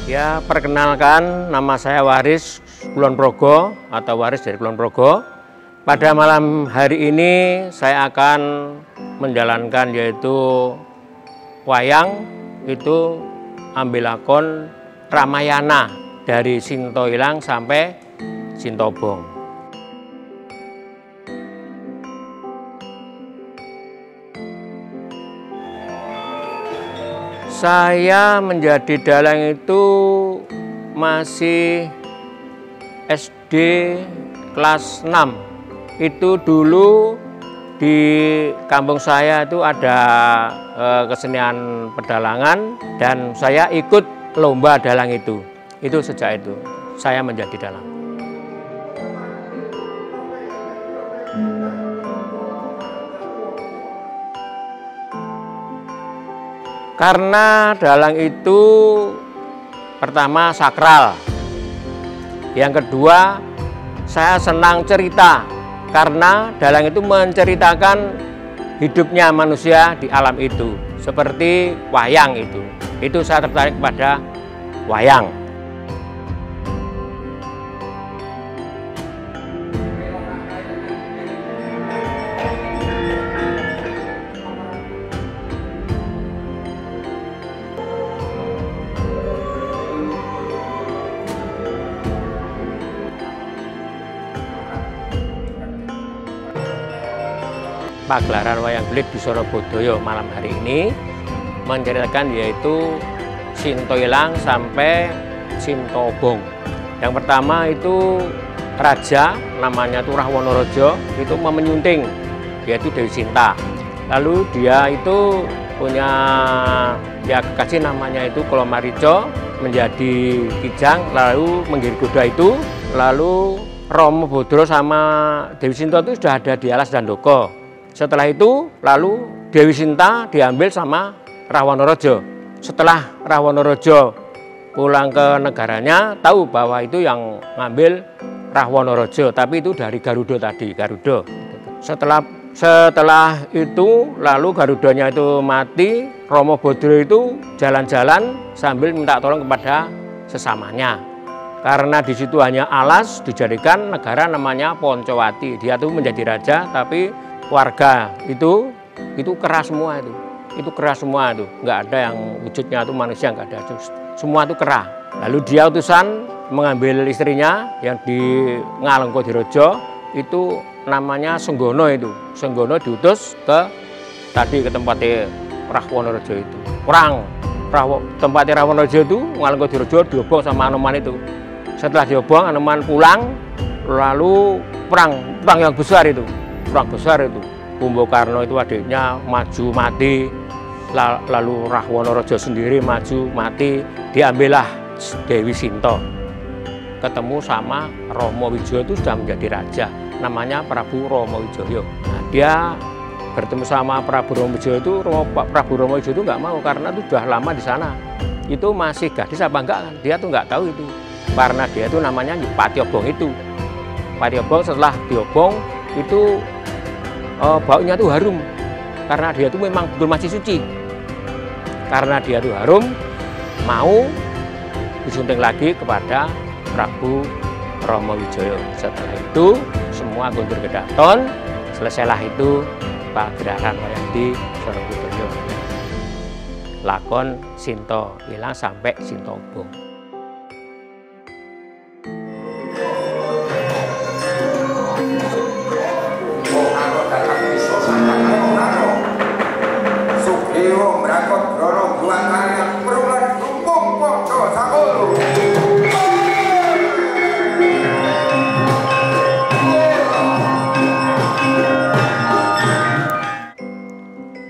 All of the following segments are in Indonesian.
Ya, perkenalkan, nama saya Waris Kulon Progo atau Waris dari Kulon Progo. Pada malam hari ini saya akan menjalankan yaitu wayang, itu ambil lakon Ramayana dari Sinto Ilang sampai Sinto Bong. Saya menjadi dalang itu masih SD kelas 6. Itu dulu di kampung saya itu ada kesenian pedalangan dan saya ikut lomba dalang itu. Itu sejak itu saya menjadi dalang. Karena dalang itu pertama sakral, yang kedua saya senang cerita karena dalang itu menceritakan hidupnya manusia di alam itu seperti wayang itu saya tertarik pada wayang. Pagelaran wayang kulit di Surabaya malam hari ini menceritakan yaitu Sinto Ilang sampai Sinto Bong. Yang pertama itu raja, namanya itu Rahwanaraja, itu menyunting, yaitu Dewi Sinta. Lalu dia itu punya kekasih namanya itu Kolomarico, menjadi kijang, lalu menggiring kuda itu. Lalu Romo Bodro sama Dewi Sinta itu sudah ada di Alas Dandoko. Setelah itu, lalu Dewi Sinta diambil sama Rahwanaraja. Setelah Rahwanaraja pulang ke negaranya, tahu bahwa itu yang ngambil Rahwanaraja, tapi itu dari Garuda tadi, Garuda. Setelah itu, lalu Garudanya itu mati, Romo Bodro itu jalan-jalan sambil minta tolong kepada sesamanya. Karena di situ hanya alas, dijadikan negara namanya Poncowati. Dia tuh menjadi raja, tapi warga itu keras semua itu keras semua itu, nggak ada yang wujudnya itu manusia, nggak ada, semua itu kera. Lalu dia utusan mengambil istrinya yang di Ngalengkodirejo itu namanya Senggono itu. Senggono diutus ke tempatnya Rahwanaraja itu. Tempatnya Rahwanaraja itu Ngalengkodirejo diobong sama Anoman itu. Setelah diobong, Anoman pulang, lalu perang yang besar itu. Perang besar itu, Kumbakarna itu adiknya maju mati, lalu Rahwanaraja sendiri maju mati, diambillah Dewi Sinta. Ketemu sama Romo Wijaya itu sudah menjadi raja, namanya Prabu Romo Wijaya. Nah, dia bertemu sama Prabu Romo Wijaya itu, Prabu Romo Wijaya itu nggak mau karena itu sudah lama di sana. Itu masih gadis apa enggak kan? Dia tuh nggak tahu itu, karena dia itu namanya Patiobong itu. Patiobong setelah diobong itu baunya tuh harum karena dia tuh memang betul masih suci. Karena dia tuh harum, mau disunting lagi kepada Prabu Romo Wijaya. Setelah itu semua guntur kedaton, selesailah itu pagelaran wayang di Surabaya. Lakon Sinto Ilang sampai Sinto Bong.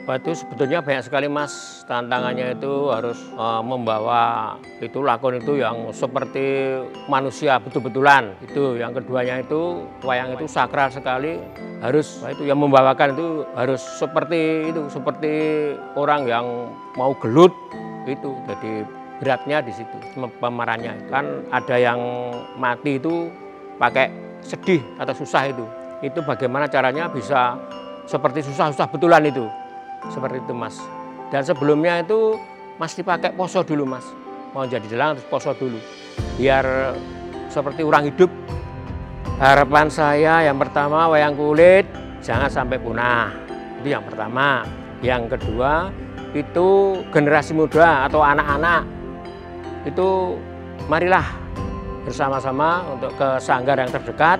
Wah, itu sebetulnya banyak sekali Mas, tantangannya itu harus membawa itu lakon itu yang seperti manusia betul-betulan. Itu yang keduanya itu wayang itu sakral sekali, harus itu yang membawakan itu harus seperti itu, seperti orang yang mau gelut itu. Jadi beratnya di situ pemerannya. Kan ada yang mati itu pakai sedih atau susah itu. Itu bagaimana caranya bisa seperti susah-susah betulan itu. Seperti itu Mas. Dan sebelumnya itu mesti pakai poso dulu Mas. Mau jadi dalang harus poso dulu. Biar seperti orang hidup. Harapan saya yang pertama wayang kulit jangan sampai punah. Itu yang pertama. Yang kedua itu generasi muda atau anak-anak itu marilah bersama-sama untuk ke sanggar yang terdekat.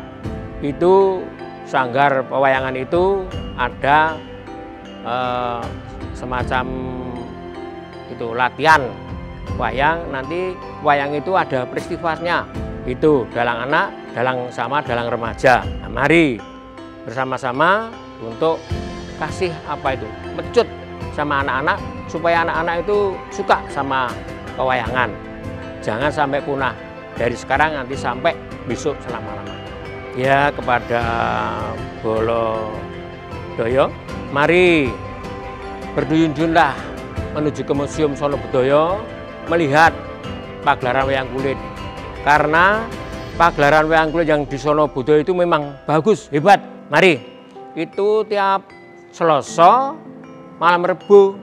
Itu sanggar pewayangan itu ada semacam itu latihan wayang, nanti wayang itu ada peristiwanya itu dalang anak, dalang sama, dalang remaja. Nah, mari bersama-sama untuk kasih apa itu mecut sama anak-anak supaya anak-anak itu suka sama pewayangan. Jangan sampai punah dari sekarang nanti sampai besok selama-lamanya. Ya, kepada Bolodoyo, mari berduyun-duyunlah menuju ke Museum Solo Budoyo melihat pagelaran wayang kulit. Karena pagelaran wayang kulit yang di Solo Budoyo itu memang bagus, hebat. Mari, itu tiap Selasa malam Rebu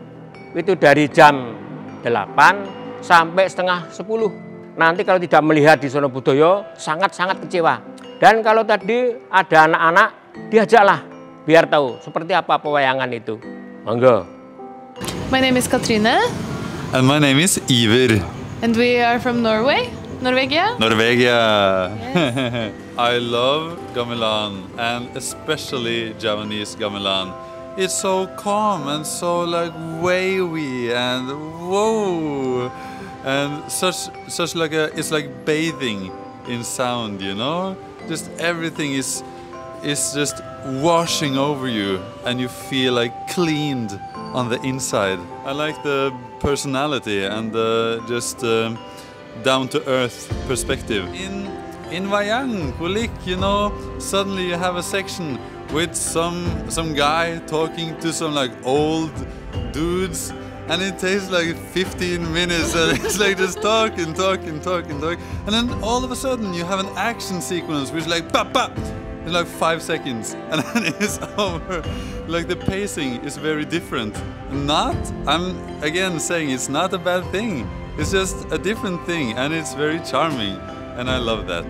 itu dari jam 8 sampai setengah 10. Nanti kalau tidak melihat di Solo Budoyo sangat-sangat kecewa. Dan kalau tadi ada anak-anak, diajaklah biar tahu seperti apa pewayangan itu. Monggo. My name is Katrine. And my name is Iver. And we are from Norway. Norvegia? Norvegia. Yes. I love gamelan, and especially Javanese gamelan. It's so calm and so like wavy and whoa, and such like it's like bathing in sound, you know. Just everything is just washing over you, and you feel like cleaned on the inside. I like the personality and the just down-to-earth perspective. In wayang kulit, you know, suddenly you have a section with some guy talking to some like old dudes, and it takes like 15 minutes, and it's like just talking, and then all of a sudden you have an action sequence which is like pop pop in like 5 seconds, and then it's over. Like the pacing is very different. I'm again saying it's not a bad thing. It's just a different thing, and it's very charming, and I love that.